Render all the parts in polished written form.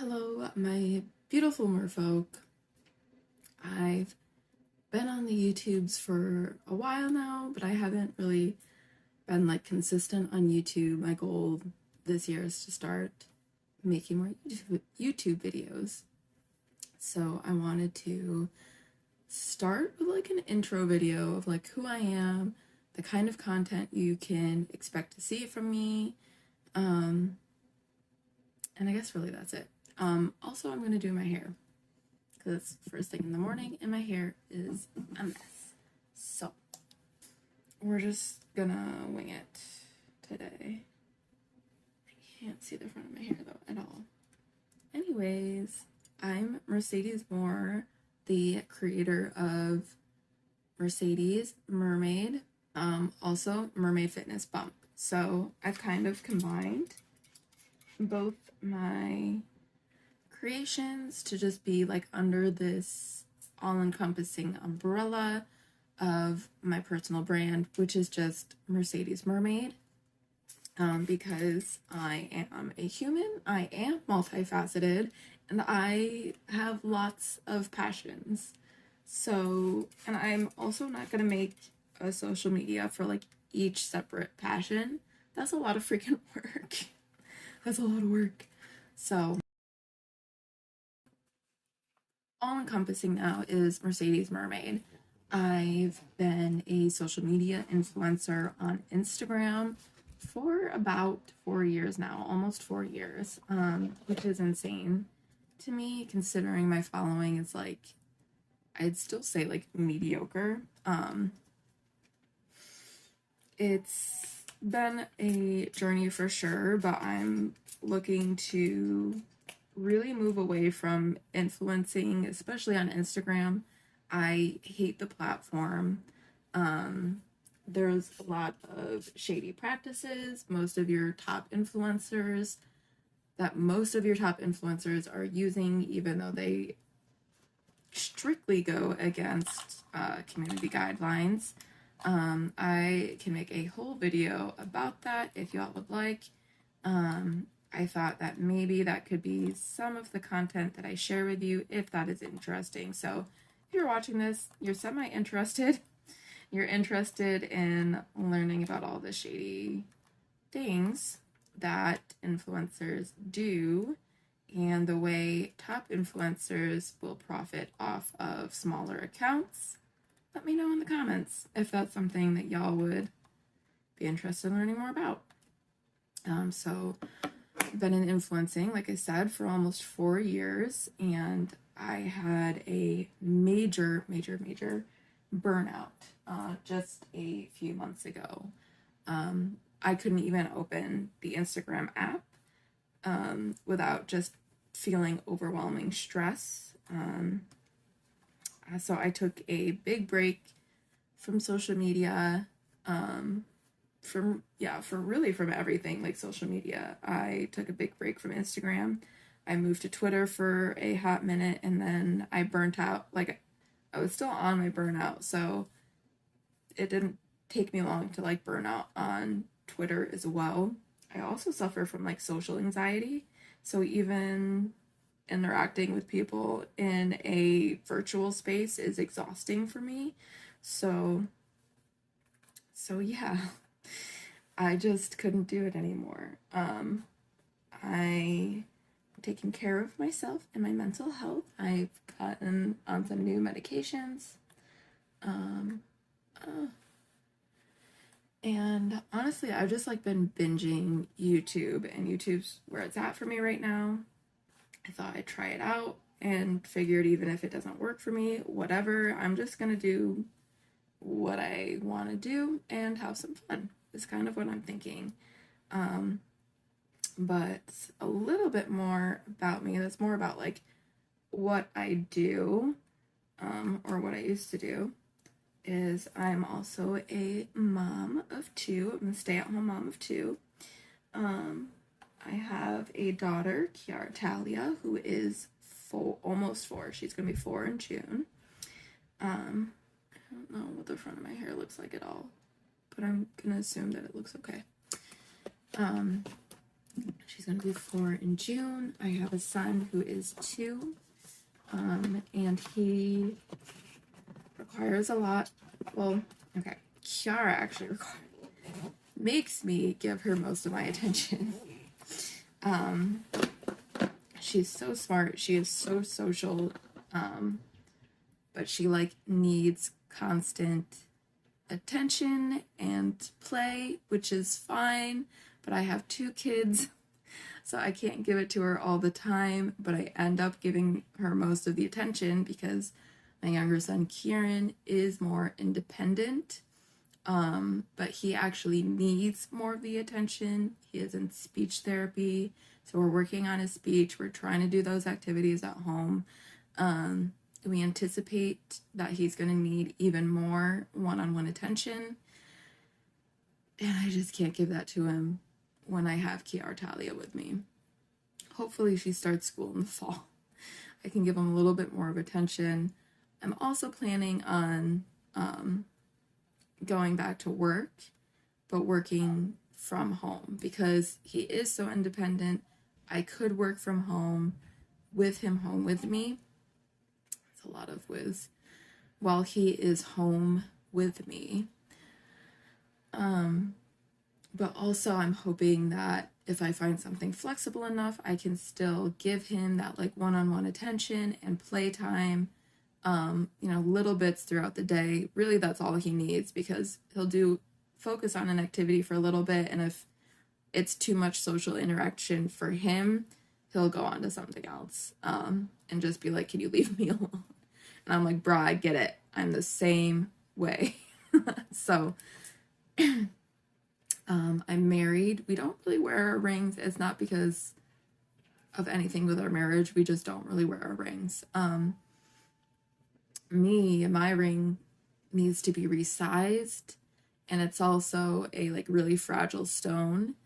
Hello, my beautiful merfolk. I've been on the YouTubes for a while now, but I haven't really been consistent on YouTube. My goal this year is to start making more YouTube videos. So I wanted to start with an intro video of who I am, the kind of content you can expect to see from me, and I guess really that's it. Also, I'm gonna do my hair because it's first thing in the morning and my hair is a mess. So we're just gonna wing it today. I can't see the front of my hair though at all. Anyways, I'm Mercedes Moore, the creator of Mercedes Mermaid, also Mermaid Fitness Bump. So I've kind of combined both my creations to just be under this all-encompassing umbrella of my personal brand, which is just Mercedes Mermaid. Because I am a human, I am multifaceted, and I have lots of passions. So, and I'm also not gonna make a social media for each separate passion. That's a lot of freaking work. That's a lot of work. So, all-encompassing now is Mercedes Mermaid. I've been a social media influencer on Instagram for about 4 years now, almost 4 years, which is insane to me considering my following is I'd still say mediocre. It's been a journey for sure, but I'm looking to really move away from influencing, especially on Instagram. I hate the platform. There's a lot of shady practices. Most of your top influencers are using, even though they strictly go against community guidelines. I can make a whole video about that if y'all would like. I thought that maybe that could be some of the content that I share with you if that is interesting. So if you're watching this, you're semi-interested, you're interested in learning about all the shady things that influencers do and the way top influencers will profit off of smaller accounts, let me know in the comments if that's something that y'all would be interested in learning more about. So I've been in influencing, like I said, for almost 4 years, and I had a major burnout just a few months ago. I couldn't even open the Instagram app without just feeling overwhelming stress. So I took a big break from social media, from everything social media. I took a big break from Instagram. I moved to Twitter for a hot minute, and then I burnt out. I was still on my burnout, so it didn't take me long to burn out on Twitter as well. I also suffer from social anxiety, so even interacting with people in a virtual space is exhausting for me. So yeah, I just couldn't do it anymore. I'm taking care of myself and my mental health. I've gotten on some new medications. And honestly, I've just been binging YouTube, and YouTube's where it's at for me right now. I thought I'd try it out and figured even if it doesn't work for me, whatever, I'm just gonna do what I want to do and have some fun is kind of what I'm thinking. But a little bit more about me, that's more about what I do, or what I used to do, is I'm also a mom of 2. I'm a stay-at-home mom of 2. I have a daughter, Kiara Talia, who is almost 4. She's gonna be 4 in June. I don't know what the front of my hair looks like at all, but I'm gonna assume that it looks okay. She's going to be 4 in June. I have a son who is 2, and he requires a lot. Well, okay, Kiara actually makes me give her most of my attention. She's so smart. She is so social, but she like needs constant attention and play, which is fine, but I have 2 kids, so I can't give it to her all the time, but I end up giving her most of the attention because my younger son Kieran is more independent, but he actually needs more of the attention. He is in speech therapy, so we're working on his speech. We're trying to do those activities at home. We anticipate that he's going to need even more one-on-one attention, and I just can't give that to him when I have Kiara Talia with me. Hopefully she starts school in the fall. I can give him a little bit more of attention. I'm also planning on going back to work, but working from home because he is so independent. I could work from home with him home with me. It's a lot of whiz. While he is home with me. But also I'm hoping that if I find something flexible enough, I can still give him that like one-on-one attention and playtime, little bits throughout the day. Really, that's all he needs because he'll focus on an activity for a little bit, and if it's too much social interaction for him, he'll go on to something else, and just be like, can you leave me alone? And I'm like, brah, I get it. I'm the same way. So, I'm married. We don't really wear our rings. It's not because of anything with our marriage. We just don't really wear our rings. My ring needs to be resized, and it's also a like really fragile stone.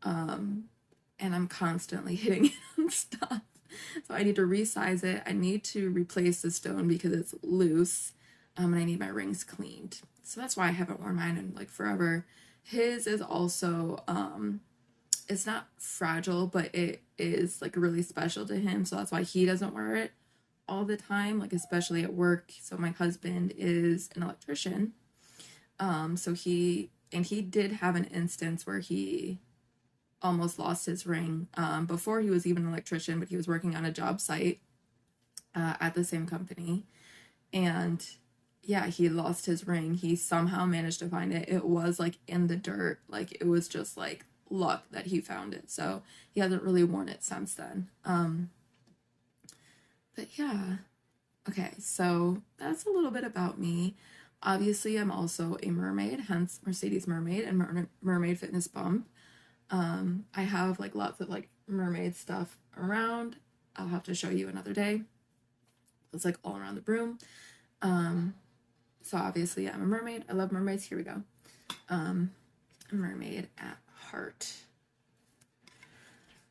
And I'm constantly hitting it on stuff. So I need to resize it. I need to replace the stone because it's loose. And I need my rings cleaned. So that's why I haven't worn mine in like forever. His is also, it's not fragile, but it is like really special to him. So that's why he doesn't wear it all the time, like especially at work. So my husband is an electrician. So he did have an instance where he almost lost his ring before he was even an electrician, but he was working on a job site at the same company. And yeah, he lost his ring. He somehow managed to find it. It was like in the dirt. Like it was just like luck that he found it. So he hasn't really worn it since then. But yeah. Okay, so that's a little bit about me. Obviously, I'm also a mermaid, hence Mercedes Mermaid and Mermaid Fitness Bump. I have like lots of like mermaid stuff around. I'll have to show you another day. It's like all around the room. So obviously I'm a mermaid. I love mermaids. Here we go. A mermaid at heart.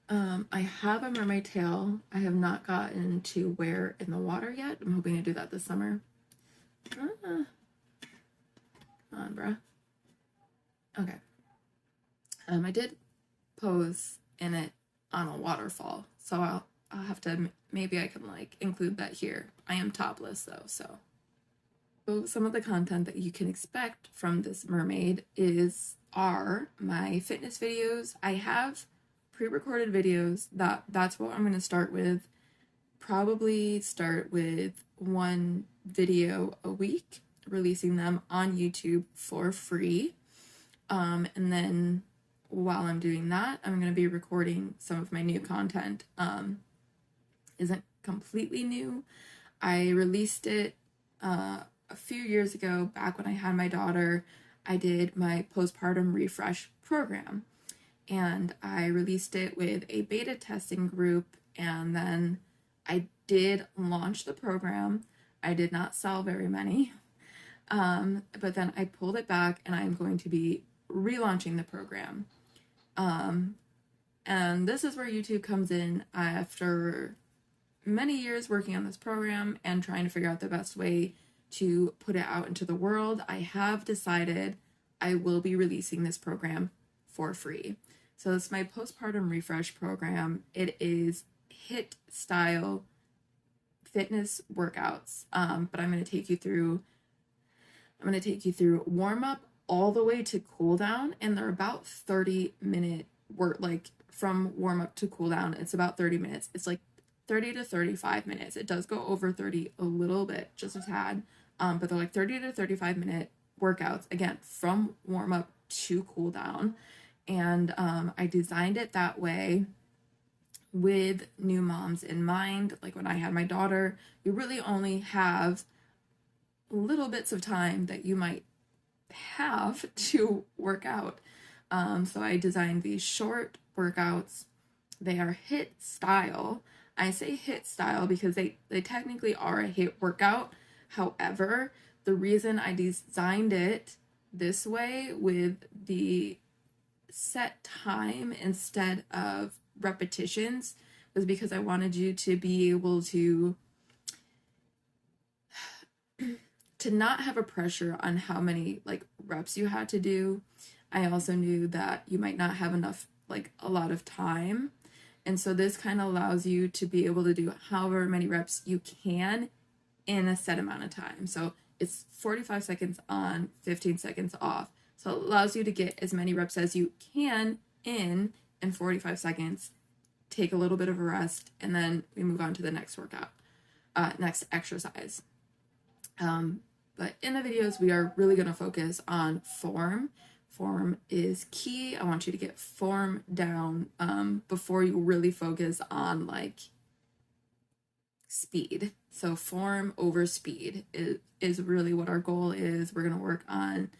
I have a mermaid tail. I have not gotten to wear in the water yet. I'm hoping to do that this summer. Come on, bruh. Okay. I did pose in it on a waterfall, so I'll have to, maybe I can like include that here. I am topless though, so some of the content that you can expect from this mermaid are my fitness videos. I have pre-recorded videos. That's what I'm going to start with. Probably start with 1 video a week, releasing them on YouTube for free. And then while I'm doing that, I'm going to be recording some of my new content. Isn't completely new. I released it a few years ago, back when I had my daughter. I did my postpartum refresh program, and I released it with a beta testing group, and then I did launch the program. I did not sell very many, but then I pulled it back, and I'm going to be relaunching the program. And this is where YouTube comes in. After many years working on this program and trying to figure out the best way to put it out into the world, I have decided I will be releasing this program for free. So it's my postpartum refresh program. It is HIIT style fitness workouts. But I'm going to take you through warm up all the way to cool down, and they're about 30-minute work. Like from warm up to cool down, it's about 30 minutes. It's like 30 to 35 minutes. It does go over 30 a little bit, just a tad. But they're like 30 to 35-minute workouts, again, from warm up to cool down. And I designed it that way with new moms in mind. Like when I had my daughter, you really only have little bits of time that you might have to work out. So I designed these short workouts. They are HIIT style. I say HIIT style because they technically are a HIIT workout. However, the reason I designed it this way with the set time instead of repetitions was because I wanted you to be able to not have a pressure on how many like reps you had to do. I also knew that you might not have enough, like a lot of time. And so this kind of allows you to be able to do however many reps you can in a set amount of time. So it's 45 seconds on, 15 seconds off. So it allows you to get as many reps as you can in 45 seconds, take a little bit of a rest, and then we move on to the next workout, next exercise. But in the videos, we are really going to focus on form. Form is key. I want you to get form down before you really focus on like speed. So form over speed is really what our goal is. We're going to work on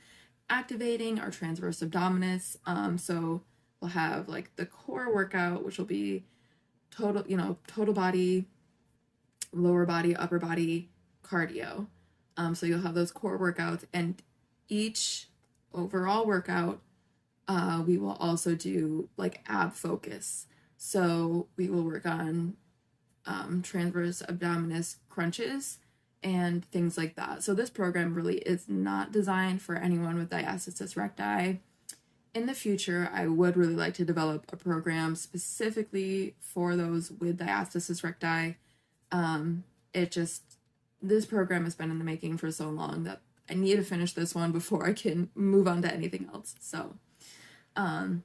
activating our transverse abdominis. So we'll have like the core workout, which will be total body, lower body, upper body cardio. So you'll have those core workouts, and each overall workout, we will also do like ab focus. So we will work on transverse abdominis crunches and things like that. So this program really is not designed for anyone with diastasis recti. In the future, I would really like to develop a program specifically for those with diastasis recti. This program has been in the making for so long that I need to finish this one before I can move on to anything else. So, but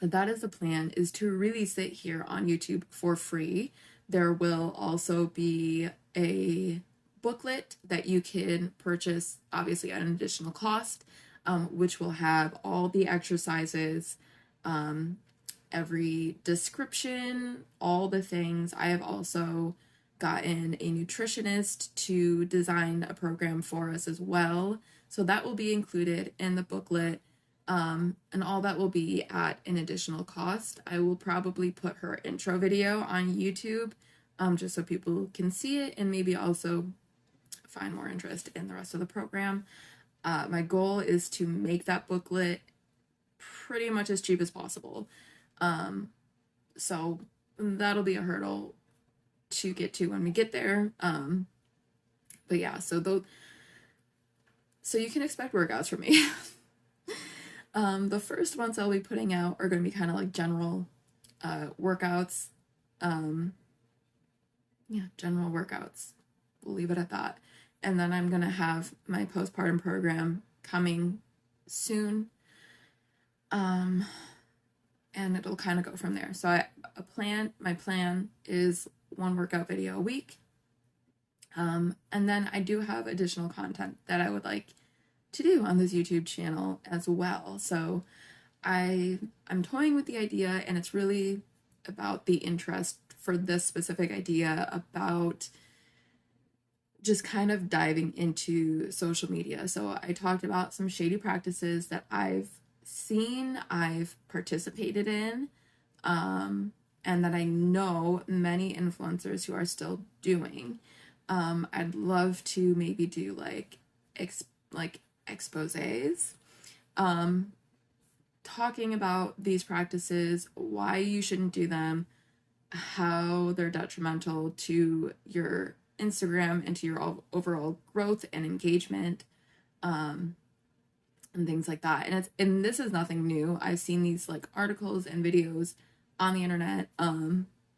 that is the plan, is to release it here on YouTube for free. There will also be a booklet that you can purchase, obviously at an additional cost, which will have all the exercises, every description, all the things. I have also gotten a nutritionist to design a program for us as well. So that will be included in the booklet, and all that will be at an additional cost. I will probably put her intro video on YouTube, just so people can see it and maybe also find more interest in the rest of the program. My goal is to make that booklet pretty much as cheap as possible. So that'll be a hurdle to get to when we get there. But yeah, so you can expect workouts from me. The first ones I'll be putting out are going to be kind of like general workouts. General workouts. We'll leave it at that. And then I'm going to have my postpartum program coming soon. And it'll kind of go from there. So my plan is one workout video a week. And then I do have additional content that I would like to do on this YouTube channel as well. So I'm toying with the idea, and it's really about the interest for this specific idea, about just kind of diving into social media. So I talked about some shady practices that I've seen, I've participated in, and that I know many influencers who are still doing. I'd love to maybe do like exposés, talking about these practices, why you shouldn't do them, how they're detrimental to your Instagram and to your overall growth and engagement. And and things like that. And this is nothing new. I've seen these like articles and videos on the internet.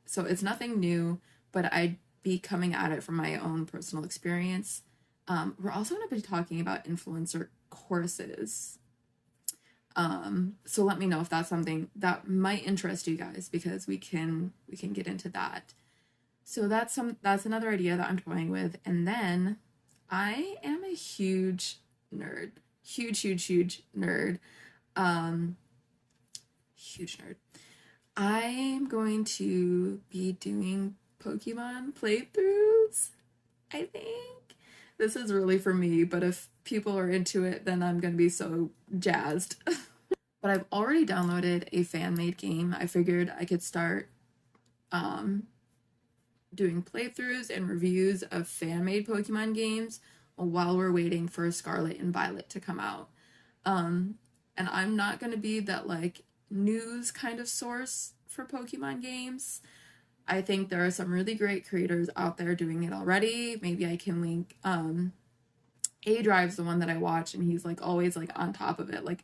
So it's nothing new, but I'd be coming at it from my own personal experience. We're also going to be talking about influencer courses. So let me know if that's something that might interest you guys, because we can get into that. So that's another idea that I'm toying with. And then I am a huge nerd. Huge nerd. Huge nerd. I'm going to be doing Pokemon playthroughs, I think. This is really for me, but if people are into it, then I'm going to be so jazzed. But I've already downloaded a fan-made game. I figured I could start doing playthroughs and reviews of fan-made Pokemon games while we're waiting for Scarlet and Violet to come out. And I'm not going to be that like news kind of source for Pokemon games. I think there are some really great creators out there doing it already. Maybe I can link aDrive's the one that I watch, and he's like always like on top of it. Like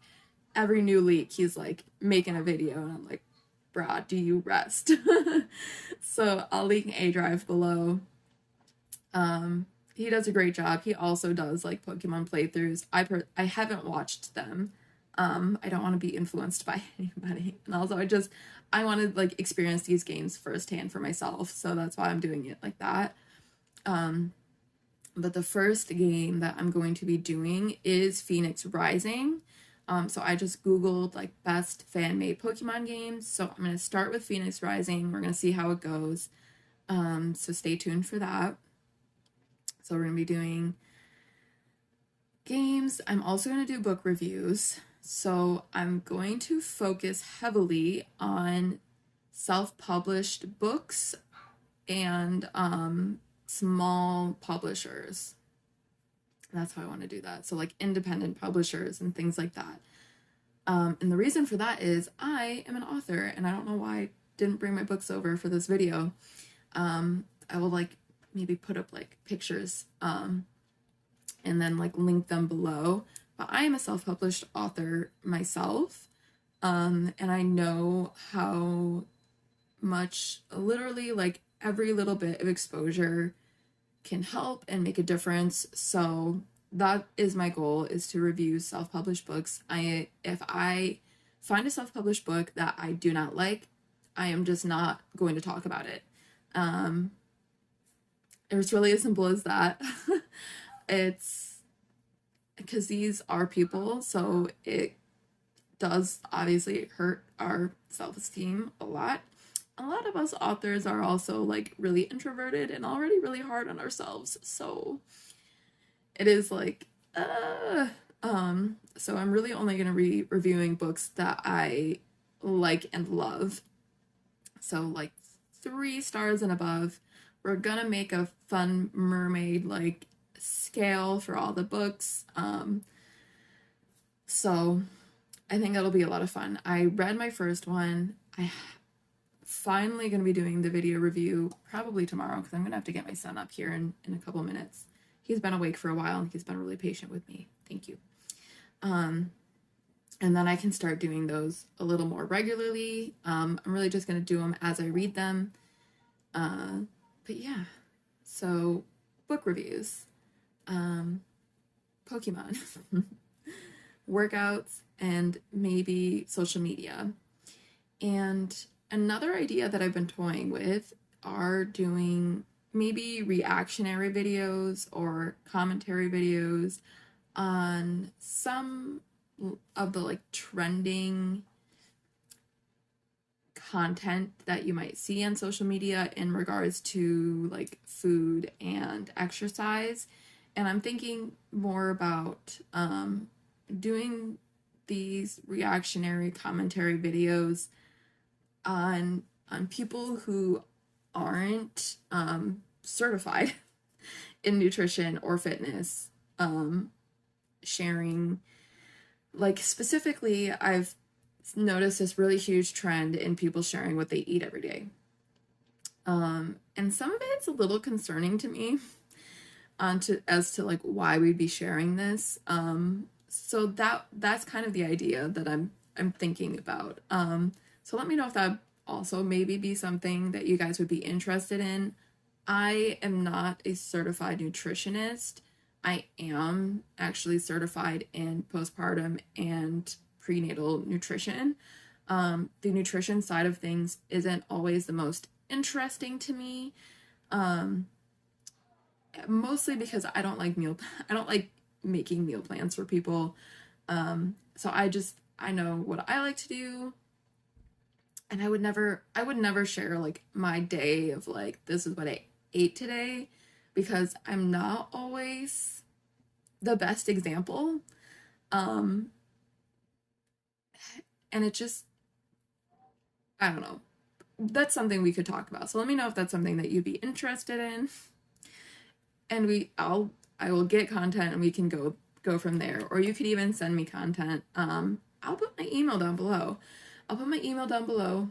every new leak he's like making a video, and I'm like, brah, do you rest? So I'll link aDrive below. He does a great job. He also does like Pokemon playthroughs. I haven't watched them. I don't want to be influenced by anybody. And also I want to like experience these games firsthand for myself. So that's why I'm doing it like that. But the first game that I'm going to be doing is Pheonix Rising. So I just Googled like best fan-made Pokemon games. So I'm going to start with Pheonix Rising. We're going to see how it goes. So stay tuned for that. So we're going to be doing games. I'm also going to do book reviews. So I'm going to focus heavily on self-published books and small publishers. That's how I want to do that. So like independent publishers and things like that. And the reason for that is I am an author, and I don't know why I didn't bring my books over for this video. I will like maybe put up like pictures and then like link them below. But I am a self-published author myself, and I know how much literally like every little bit of exposure can help and make a difference. So that is my goal, is to review self-published books. If I find a self-published book that I do not like, I am just not going to talk about it. It's really as simple as that. It's because these are people, so it does obviously hurt our self-esteem a lot. A lot of us authors are also like really introverted and already really hard on ourselves, so it is like so I'm really only going to be reviewing books that I like and love. So like 3 stars and above. We're gonna make a fun mermaid like scale for all the books. So I think that'll be a lot of fun. I read my first one. I finally gonna be doing the video review probably tomorrow, because I'm gonna have to get my son up here in a couple minutes. He's been awake for a while, and he's been really patient with me. Thank you. And then I can start doing those a little more regularly. I'm really just gonna do them as I read them. But yeah, so book reviews, Pokemon, workouts, and maybe social media. And another idea that I've been toying with are doing maybe reactionary videos or commentary videos on some of the like trending content that you might see on social media in regards to like food and exercise. And I'm thinking more about doing these reactionary commentary videos on people who aren't certified in nutrition or fitness, sharing, like specifically I've noticed this really huge trend in people sharing what they eat every day. And some of it's a little concerning to me as to like why we'd be sharing this. So that's kind of the idea that I'm thinking about. So let me know if that also maybe be something that you guys would be interested in. I am not a certified nutritionist. I am actually certified in postpartum and prenatal nutrition. The nutrition side of things isn't always the most interesting to me. Mostly because I don't like I don't like making meal plans for people. So I know what I like to do, and I would never share like my day of like, this is what I ate today, because I'm not always the best example. Um, and it just, I don't know. That's something we could talk about. So let me know if that's something that you'd be interested in. And I will get content and we can go from there. Or you could even send me content. I'll put my email down below. I'll put my email down below.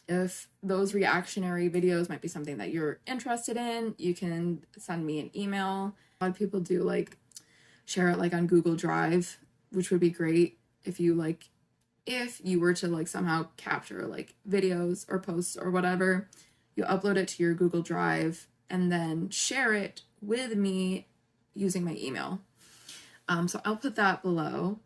If those reactionary videos might be something that you're interested in, you can send me an email. A lot of people do like share it like on Google Drive, which would be great if you were to like somehow capture like videos or posts or whatever, you upload it to your Google Drive and then share it with me using my email. So I'll put that below.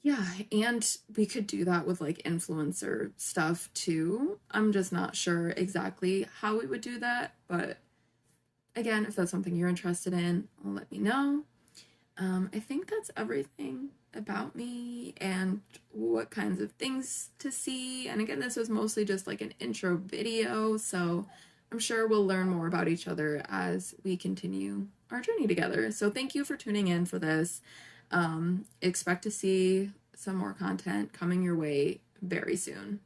Yeah, and we could do that with like influencer stuff too. I'm just not sure exactly how we would do that, but again, if that's something you're interested in, let me know. I think that's everything about me and what kinds of things to see. And again, this was mostly just like an intro video, so I'm sure we'll learn more about each other as we continue our journey together. So thank you for tuning in for this. Expect to see some more content coming your way very soon.